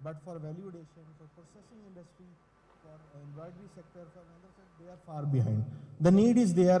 But for valuation, for processing industry, for embroidery sector, for another sector, they are far behind. The need is there.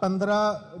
$15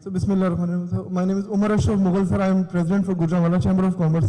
So Bismillahirrahmanirrahim. My name is Umar Ashraf Mughal sir. I am president for Gujranwala Chamber of Commerce.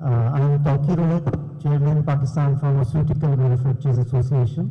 I am Tawqir Rohit, Chairman Pakistan Pharmaceutical Manufacturers Association.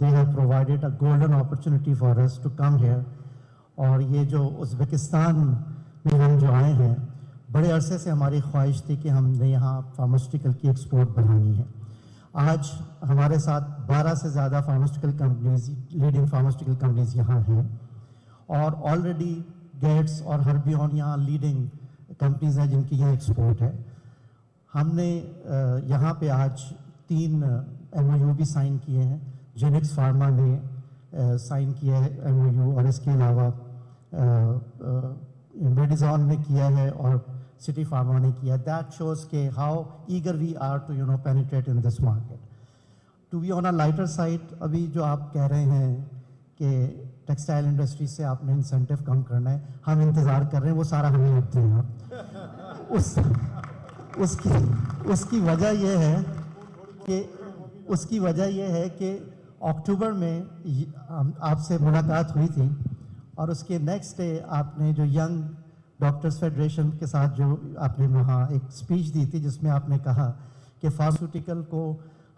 they have provided a golden opportunity for us to come here اور یہ جو Uzbekistan میں ہم جو آئے ہیں، بڑے عرصے سے ہماری خواہش تھی کہ ہم نے یہاں فارماسیوٹیکل کی ایکسپورٹ بڑھانی ہے. آج ہمارے ساتھ 12 سے زیادہ pharmaceutical companies, leading pharmaceutical companies یہاں ہیں، اور آلریڈی گیٹس اور ہربیون یہاں لیڈنگ کمپنیز ہیں جن کی یہاں ایکسپورٹ ہے. ہم نے یہاں پہ آج 3 MOU بھی سائن کیے ہیں. جینکس فارما نے سائن کیا ہے MOU، اور اس کے علاوہ میڈیزون نے کیا ہے اور سٹی فارما نے کیا. دیٹ شوز کہ how eager we are to penetrate in this market. To be on a lighter side, ابھی جو آپ کہہ رہے ہیں کہ ٹیکسٹائل انڈسٹری سے آپ نے انسینٹیو کم کرنا ہے، ہم انتظار کر رہے ہیں، وہ سارا ہمیں اب دیں آپ. اس کی وجہ یہ ہے کہ اکتوبر میں آپ سے ملاقات ہوئی تھی، اور اس کے نیکسٹ ڈے آپ نے جو ینگ ڈاکٹرز فیڈریشن کے ساتھ جو آپ نے وہاں ایک اسپیچ دی تھی، جس میں آپ نے کہا کہ فارماسیوٹیکل کو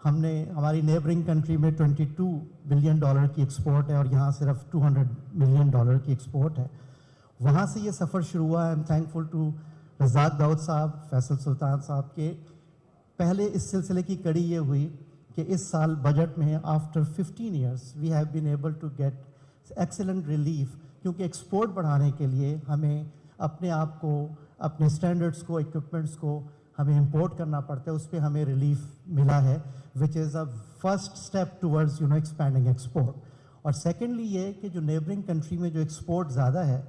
ہم نے ہماری نیبرنگ کنٹری میں $22 بلین کی ایکسپورٹ ہے، اور یہاں صرف $200 ملین کی ایکسپورٹ ہے. وہاں سے یہ سفر شروع ہوا. آئی ایم تھینکفل ٹو رزاق داؤد صاحب، فیصل سلطان صاحب کے پہلے اس سلسلے کی کڑی یہ ہوئی کہ اس سال بجٹ میں after 15 years we have been able to get excellent relief, کیونکہ ایکسپورٹ بڑھانے کے لیے ہمیں اپنے آپ کو، اپنے اسٹینڈرڈس کو، ایکوپمنٹس کو ہمیں امپورٹ کرنا پڑتا ہے. اس پہ ہمیں ریلیف ملا ہے، which is a first step towards expanding export. اور سیکنڈلی یہ کہ جو نیبرنگ کنٹری میں جو ایکسپورٹ زیادہ ہے،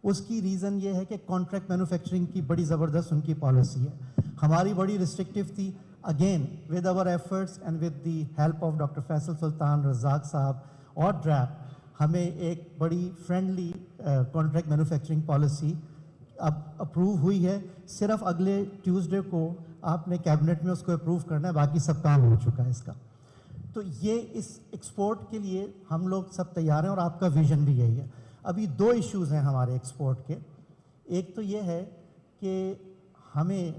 اس کی ریزن یہ ہے کہ کانٹریکٹ مینوفیکچرنگ کی بڑی زبردست ان کی پالیسی ہے. ہماری بڑی ریسٹرکٹیو تھی. Again with our efforts and with the help of doctor Faisal Sultan, Razzaq sahib اور ڈریپ، ہمیں ایک بڑی فرینڈلی کانٹریکٹ مینوفیکچرنگ پالیسی اب اپروو ہوئی ہے. صرف اگلے ٹیوزڈے کو آپ نے کیبنٹ میں اس کو اپروو کرنا ہے، باقی سب کام ہو چکا ہے اس کا. تو یہ اس ایکسپورٹ کے لیے ہم لوگ سب تیار ہیں، اور آپ کا ویژن بھی یہی ہے. ابھی 2 ایشوز ہیں ہمارے ایکسپورٹ کے. ایک تو یہ ہے کہ ہمیں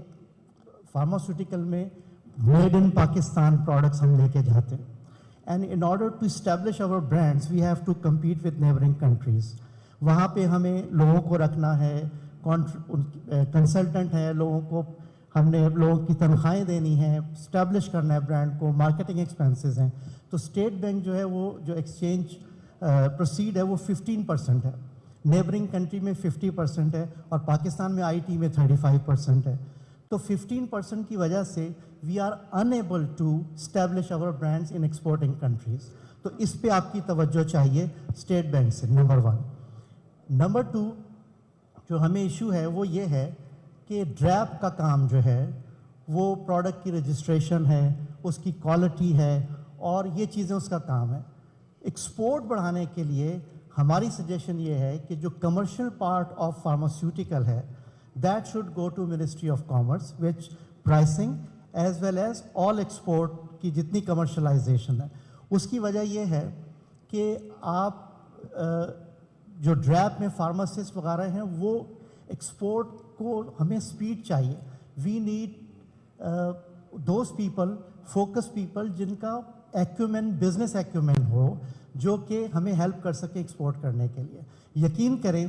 فارماسیوٹیکل میں میڈ ان پاکستان پروڈکٹس ہم لے کے جاتے ہیں، and in order to establish our brands we have to compete with neighbouring countries. وہاں پہ ہمیں لوگوں کو رکھنا ہے، کنسلٹنٹ ہے، لوگوں کو ہم نے لوگوں کی تنخواہیں دینی ہیں، اسٹیبلش کرنا ہے برانڈ کو، مارکیٹنگ ایکسپینسز ہیں. تو اسٹیٹ بینک جو ہے وہ جو ایکسچینج پروسیڈ ہے وہ 15% ہے، نیبرنگ کنٹری میں 50% ہے، اور پاکستان میں آئی ٹی میں 35% ہے. تو 15% کی وجہ سے we are enable to establish our brands in exporting countries. تو اس پہ آپ کی توجہ چاہیے اسٹیٹ بینک سے، نمبر 1. نمبر 2 جو ہمیں ایشو ہے وہ یہ ہے کہ ڈریپ کا کام جو ہے وہ پروڈکٹ کی رجسٹریشن ہے، اس کی کوالٹی ہے، اور یہ چیزیں اس کا کام ہے. ایکسپورٹ بڑھانے کے لیے ہماری سجیشن یہ ہے کہ جو کمرشل پارٹ آف فارماسیوٹیکل ہے that should go to ministry of commerce, which pricing as well as all export کی جتنی کمرشلائزیشن ہے. اس کی وجہ یہ ہے کہ آپ جو ڈریپ میں فارماسسٹ وغیرہ ہیں وہ ایکسپورٹ کو ہمیں سپیڈ چاہیے. We need those people, focus people جن کا ایکومین، بزنس ایکومین ہو، جو کہ ہمیں ہیلپ کر سکے ایکسپورٹ کرنے کے لیے. یقین کریں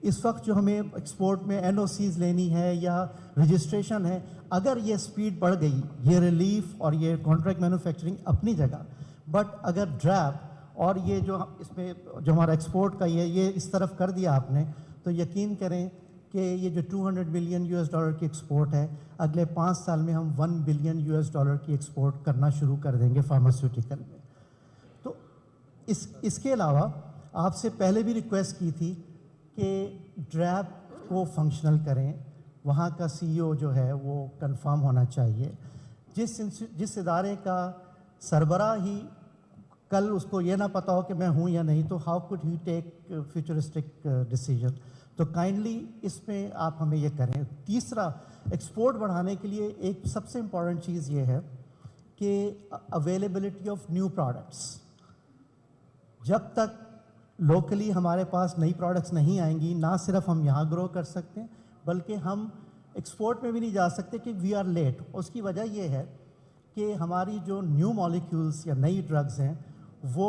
اس وقت جو ہمیں ایکسپورٹ میں NOCs لینی ہے یا رجسٹریشن ہے، اگر یہ سپیڈ بڑھ گئی، یہ ریلیف اور یہ کانٹریکٹ مینوفیکچرنگ اپنی جگہ، بٹ اگر ڈریپ اور یہ جو اس میں جو ہمارا ایکسپورٹ کا یہ اس طرف کر دیا آپ نے، تو یقین کریں کہ یہ جو $200 ملین کی ایکسپورٹ ہے، اگلے 5 سال میں ہم $1 بلین کی ایکسپورٹ کرنا شروع کر دیں گے فارماسیوٹیکل میں. تو اس کے علاوہ آپ سے پہلے بھی ریکویسٹ کی تھی کہ ڈریپ کو فنکشنل کریں. وہاں کا CEO جو ہے وہ کنفرم ہونا چاہیے. جس ادارے کا سربراہ ہی کل اس کو یہ نہ پتا ہو کہ میں ہوں یا نہیں، تو how could he take futuristic decision. تو کائنڈلی اس میں آپ ہمیں یہ کریں. تیسرا، ایکسپورٹ بڑھانے کے لیے ایک سب سے امپورٹنٹ چیز یہ ہے کہ اویلیبلٹی آف نیو پروڈکٹس. جب تک لوکلی ہمارے پاس نئی پروڈکٹس نہیں آئیں گی، نہ صرف ہم یہاں گرو کر سکتے ہیں بلکہ ہم ایکسپورٹ میں بھی نہیں جا سکتے کہ وی آر لیٹ. اس کی وجہ یہ ہے کہ ہماری جو نیو مالیکیولز یا نئی ڈرگز ہیں وہ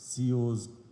COs,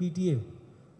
PTA,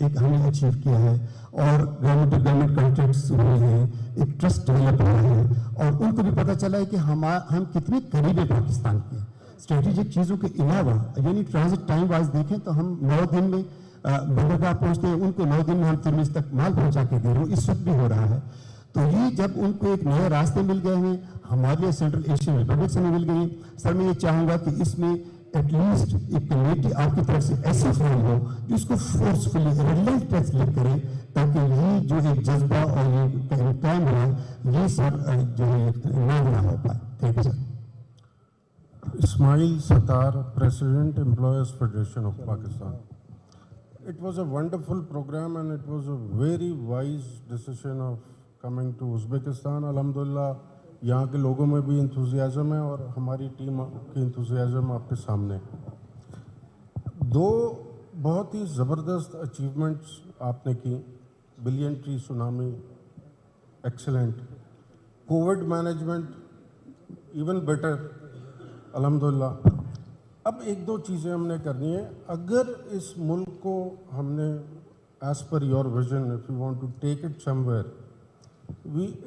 ایک ہم نے اچیو کیا ہے اور گورنمنٹ کانٹریکٹس ہوئے ہیں, ایک ٹرسٹ ڈیولپ ہوا ہے اور ان کو بھی پتہ چلا ہے کہ ہم کتنے قریب ہیں پاکستان کے اسٹریٹجک چیزوں کے علاوہ. یعنی ٹرانزٹ ٹائم وائز دیکھیں تو ہم 9 دن میں بندرگاہ پہنچتے ہیں, ان کو 9 دن میں ہم ترمیز تک مال پہنچا کے دے رہے ہیں, اس وقت بھی ہو رہا ہے. تو یہ جب ان کو ایک نئے راستے مل گئے ہیں, ہمارے سینٹرل ایشین ریپبلک سے مل گئی. سر میں یہ چاہوں گا کہ اس میں ایٹ لیسٹ ایک کمیٹی آپ کی طرف سے ایسی فارم ہو کہ اس کو فورسفلی ریلنٹس لے کرے, تاکہ یہ جو ایک جذبہ اور یہ ٹائم ہے یہ سر جو ہے نہ ہو پائے. Thank you sir. Ismail Sattar, President, Employers Federation of Pakistan. It was a wonderful program and it was a very wise decision of coming to Uzbekistan. Alhamdulillah, یہاں کے لوگوں میں بھی انتھوزیازم ہے اور ہماری ٹیم کی انتھوزیازم آپ کے سامنے. 2 بہت ہی زبردست اچیومنٹس آپ نے کی. Billion tree tsunami excellent, Covid management even better الحمدللہ. اب 1-2 چیزیں ہم نے کرنی ہیں. اگر اس ملک کو ہم نے as per your vision if you want to take it somewhere,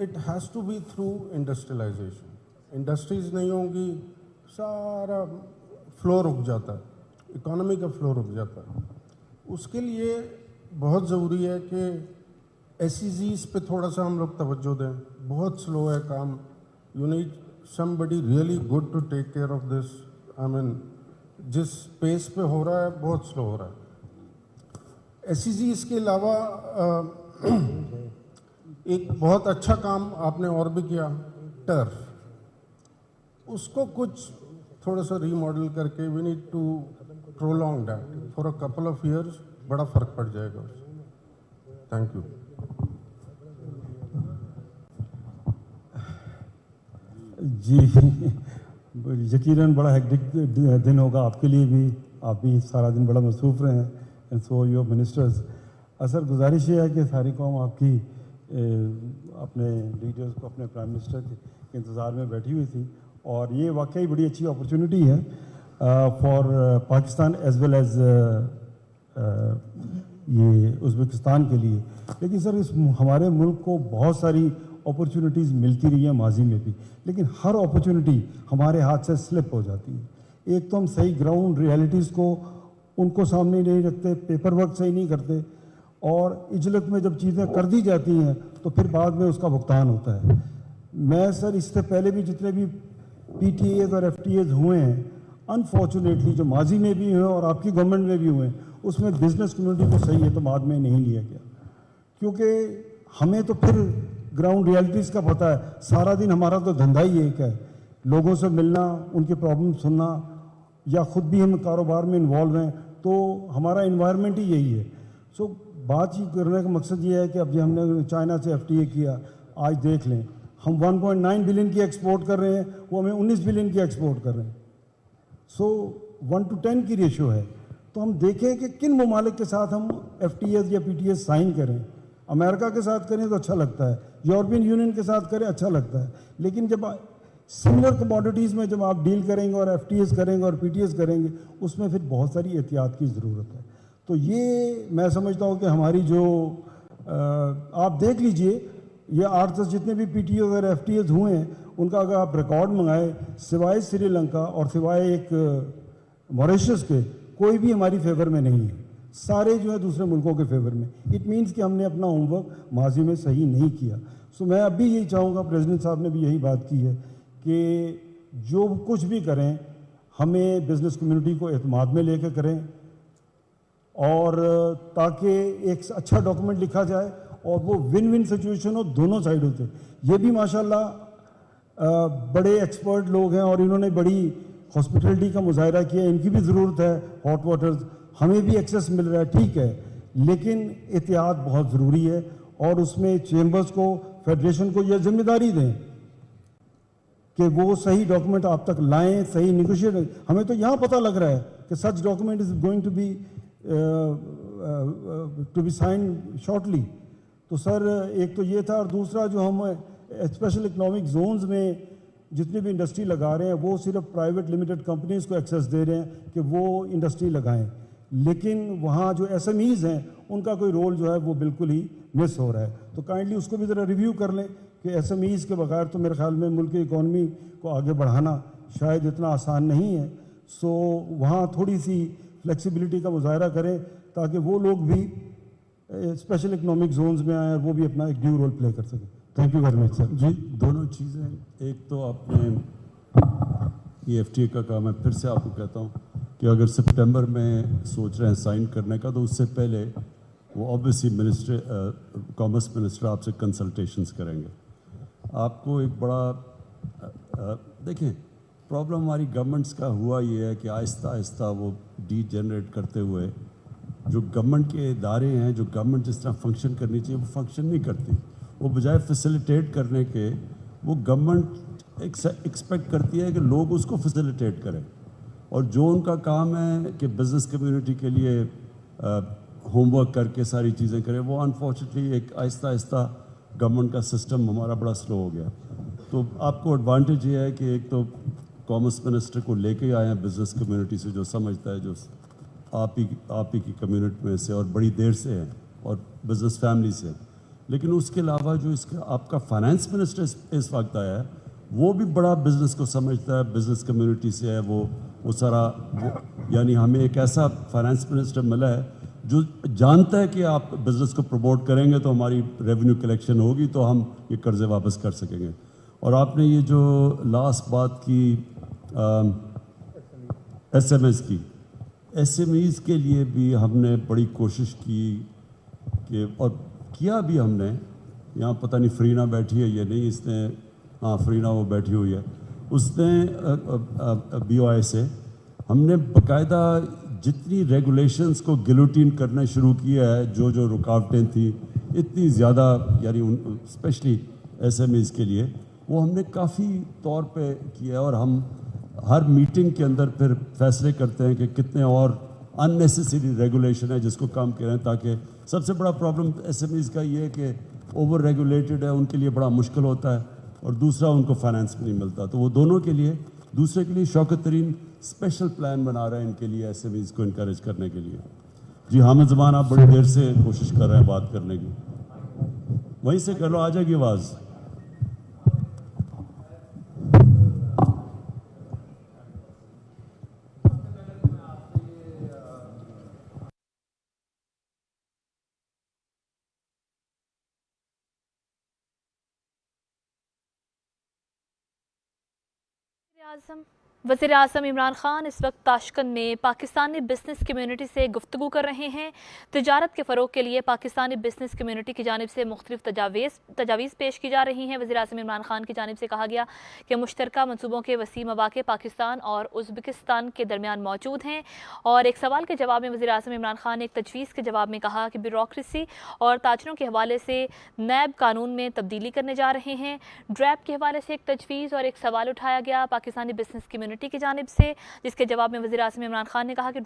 it has to be through industrialization. Industries نہیں ہوں گی, سارا فلو رک جاتا ہے, اکانومی کا فلو رک جاتا ہے. اس کے لیے بہت ضروری ہے کہ SEZs پہ تھوڑا سا ہم لوگ توجہ دیں. بہت سلو ہے کام. You need somebody really good to take care of this. I mean, جس پیس پہ ہو رہا ہے بہت سلو ہو رہا ہے. SEZs کے علاوہ ایک بہت اچھا کام آپ نے اور بھی کیا, ٹرف. اس کو کچھ تھوڑا سا ری ماڈل کر کے we need to prolong that for a couple of years, بڑا فرق پڑ جائے گا اس سے. Thank you. جی یقیناً بڑا ہیکٹک دن ہوگا آپ کے لیے بھی, آپ بھی سارا دن بڑا مصروف رہے ہیں, اینڈ سو یور منسٹرز. اصل گزارش یہ ہے کہ ساری قوم آپ کی اپنے لیڈرز کو, اپنے پرائم منسٹر کے انتظار میں بیٹھی ہوئی تھی, اور یہ واقعی بڑی اچھی اپرچونٹی ہے for Pakistan as well as یہ ازبکستان کے لیے. لیکن سر اس ہمارے ملک کو بہت ساری اپرچونٹیز ملتی رہی ہیں ماضی میں بھی, لیکن ہر اپرچونٹی ہمارے ہاتھ سے سلپ ہو جاتی ہے. ایک تو ہم صحیح گراؤنڈ ریئلٹیز کو ان کو سامنے نہیں رکھتے, پیپر ورک صحیح نہیں کرتے, اور اجلت میں جب چیزیں کر دی جاتی ہیں تو پھر بعد میں اس کا بھگتان ہوتا ہے. میں سر اس سے پہلے بھی جتنے بھی PTAs اور FTAs ہوئے ہیں, انفارچونیٹلی جو ماضی میں بھی ہوئے اور آپ کی گورنمنٹ میں بھی ہوئے ہیں, اس میں بزنس کمیونٹی کو صحیح اعتماد میں نہیں لیا گیا, کیونکہ ہمیں تو پھر گراؤنڈ ریئلٹیز کا پتہ ہے. سارا دن ہمارا تو دھندا ہی ایک ہے, لوگوں سے ملنا, ان کے پرابلم سننا, یا خود بھی ہم کاروبار میں انوالو ہیں, تو ہمارا انوائرمنٹ ہی یہی ہے. سو بات ہی کرنے کا مقصد یہ ہے کہ اب جو ہم نے چائنا سے FTA کیا, آج دیکھ لیں ہم 1.9 بلین کی ایکسپورٹ کر رہے ہیں, وہ ہمیں 19 بلین کی ایکسپورٹ کر رہے ہیں. سو 1:10 کی ریشو ہے. تو ہم دیکھیں کہ کن ممالک کے ساتھ ہم FTAs یا PTAs سائن کریں. امریکہ کے ساتھ کریں تو اچھا لگتا ہے, یورپین یونین کے ساتھ کریں اچھا لگتا ہے, لیکن جب سملر کموڈیٹیز میں جب آپ ڈیل کریں گے اور FTAs کریں گے اور PTAs کریں گے, اس میں پھر بہت ساری احتیاط کی ضرورت ہے. تو یہ میں سمجھتا ہوں کہ ہماری جو آپ دیکھ لیجئے یہ 8-10 جتنے بھی PTAs اور FTAs ہوئے ہیں, ان کا اگر آپ ریکارڈ منگائیں, سوائے سری لنکا اور سوائے ایک موریشس کے, کوئی بھی ہماری فیور میں نہیں ہے. سارے جو ہے دوسرے ملکوں کے فیور میں. اٹ مینس کہ ہم نے اپنا ہوم ورک ماضی میں صحیح نہیں کیا. سو میں اب بھی یہی چاہوں گا, پریزیڈنٹ صاحب نے بھی یہی بات کی ہے کہ جو کچھ بھی کریں ہمیں بزنس کمیونٹی کو اعتماد میں لے کے کریں, اور تاکہ ایک اچھا ڈاکومنٹ لکھا جائے اور وہ ون ون سچویشن ہو دونوں سائڈوں سے. یہ بھی ماشاءاللہ بڑے ایکسپرٹ لوگ ہیں اور انہوں نے بڑی ہاسپٹلٹی کا مظاہرہ کیا, ان کی بھی ضرورت ہے. ہاٹ واٹرز ہمیں بھی ایکسیس مل رہا ہے, ٹھیک ہے, لیکن احتیاط بہت ضروری ہے, اور اس میں چیمبرز کو, فیڈریشن کو یہ ذمہ داری دیں کہ وہ صحیح ڈاکومنٹ آپ تک لائیں, صحیح نیگوشیٹ. ہمیں تو یہاں پتہ لگ رہا ہے کہ such document is going to be sign shortly. تو سر ایک تو یہ تھا, اور دوسرا جو ہم اسپیشل اکنامک زونز میں جتنی بھی انڈسٹری لگا رہے ہیں وہ صرف پرائیویٹ لمیٹڈ کمپنیز کو ایکسیس دے رہے ہیں کہ وہ انڈسٹری لگائیں, لیکن وہاں جو SMEs ہیں ان کا کوئی رول جو ہے وہ بالکل ہی مس ہو رہا ہے. تو کائنڈلی اس کو بھی ذرا ریویو کر لیں کہ SMEs کے بغیر تو میرے خیال میں ملک کی اکانومی کو آگے بڑھانا شاید اتنا آسان نہیں ہے. سو وہاں تھوڑی سی فلیکسیبلٹی کا مظاہرہ کریں تاکہ وہ لوگ بھی اسپیشل اکنامک زونز میں آئیں اور وہ بھی اپنا ایک ڈیو رول پلے کر سکیں. تھینک یو ویری مچ سر. جی دونوں چیزیں، ایک تو آپ نے یہ FTA کا کام ہے، پھر سے آپ کو کہتا ہوں کہ اگر سپٹمبر میں سوچ رہے ہیں سائن کرنے کا تو اس سے پہلے وہ آبویسلی کامرس منسٹر آپ سے کنسلٹیشنز کریں گے. آپ کو ایک بڑا دیکھیں پرابلم ہماری گورنمنٹس کا ہوا یہ ہے کہ آہستہ آہستہ وہ ڈی جنریٹ کرتے ہوئے جو گورنمنٹ کے ادارے ہیں، جو گورنمنٹ جس طرح فنکشن کرنی چاہیے وہ فنکشن نہیں کرتی. وہ بجائے فیسیلیٹیٹ کرنے کے وہ گورنمنٹ ایکسپیکٹ کرتی ہے کہ لوگ اس کو فیسیلیٹیٹ کریں، اور جو ان کا کام ہے کہ بزنس کمیونٹی کے لیے ہوم ورک کر کے ساری چیزیں کریں، وہ انفارچونیٹلی ایک آہستہ آہستہ گورنمنٹ کا سسٹم ہمارا بڑا سلو ہو گیا. تو آپ کو ایڈوانٹیج یہ ہے کہ ایک تو کامرس منسٹر کو لے کے آئے ہیں بزنس کمیونٹی سے، جو سمجھتا ہے، جو آپ ہی کی کمیونٹی میں سے اور بڑی دیر سے ہے اور بزنس فیملی سے. لیکن اس کے علاوہ جو اس کا آپ کا فائنانس منسٹر اس وقت آیا ہے وہ بھی بڑا بزنس کو سمجھتا ہے، بزنس کمیونٹی سے ہے، وہ سارا یعنی ہمیں ایک ایسا فائنانس منسٹر ملا ہے جو جانتا ہے کہ آپ بزنس کو پروموٹ کریں گے تو ہماری ریونیو کلیکشن ہوگی تو ہم یہ قرضے واپس کر سکیں گے. اور آپ نے یہ جو لاسٹ بات کی SMEs کے لیے بھی ہم نے بڑی کوشش کی کہ، اور کیا بھی ہم نے، یہاں پتہ نہیں فرینا بیٹھی ہے یا نہیں، اس نے، ہاں فرینا وہ بیٹھی ہوئی ہے، اس نے BOI سے ہم نے باقاعدہ جتنی ریگولیشنز کو گلوٹین کرنا شروع کیا ہے، جو رکاوٹیں تھیں اتنی زیادہ، یعنی اسپیشلی SMEs کے لیے وہ ہم نے کافی طور پہ کیا ہے. اور ہم ہر میٹنگ کے اندر پھر فیصلے کرتے ہیں کہ کتنے اور ان نیسیسری ریگولیشن ہے جس کو کم کریں، تاکہ سب سے بڑا پرابلم SMEs کا یہ ہے کہ اوور ریگولیٹڈ ہے، ان کے لیے بڑا مشکل ہوتا ہے، اور دوسرا ان کو فائنانس بھی نہیں ملتا. تو وہ دونوں کے لیے، دوسرے کے لیے شوکت ترین اسپیشل پلان بنا رہے ہیں ان کے لیے، SMEs کو انکریج کرنے کے لیے. جی حامد زمان آپ بڑی دیر سے کوشش کر رہے ہیں بات کرنے کی، وہیں سے کر لو، آ جائے گی آواز. وزیر اعظم عمران خان اس وقت تاشقند میں پاکستانی بزنس کمیونٹی سے گفتگو کر رہے ہیں. تجارت کے فروغ کے لیے پاکستانی بزنس کمیونٹی کی جانب سے مختلف تجاویز پیش کی جا رہی ہیں. وزیر اعظم عمران خان کی جانب سے کہا گیا کہ مشترکہ منصوبوں کے وسیع مواقع پاکستان اور ازبکستان کے درمیان موجود ہیں. اور ایک سوال کے جواب میں وزیر اعظم عمران خان نے ایک تجویز کے جواب میں کہا کہ بیوروکریسی اور تاجروں کے حوالے سے نیب قانون میں تبدیلی کرنے جا رہے ہیں. ڈریپ کے حوالے سے ایک تجویز اور ایک سوال اٹھایا گیا پاکستانی بزنس کمیونٹی کی جانب سے، جس کے جواب میں وزیر اعظم عمران خان نے کہا کہ